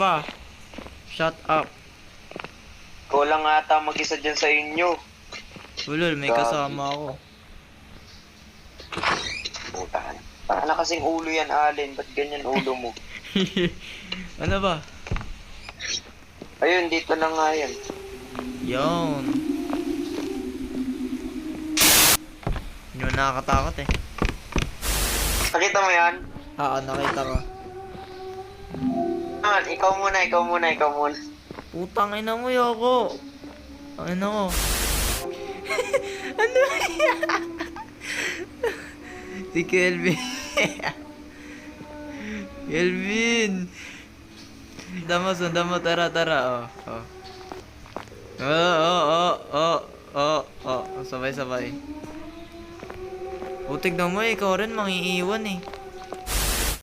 ba? Shut up. Ikaw lang ata mag-isa dyan sa inyo. Ulol, may kasama ako. Putahan. Para na kasing ulo yan, Alin. Ba't ganyan ulo mo? Ano ba? Ayun, dito na nga yan. Yon. Hindi mo nakakatakot eh. Nakita mo yan? Oo, nakita ko. Naman, ikaw muna. Putang ina mo, Yoko. Ang ina ko. Ano yan? Si Kelvin. Kelvin. Damo, sundan mo. Tara. Oh. Sabay. Putik na mo, ikaw rin mangiiwan eh.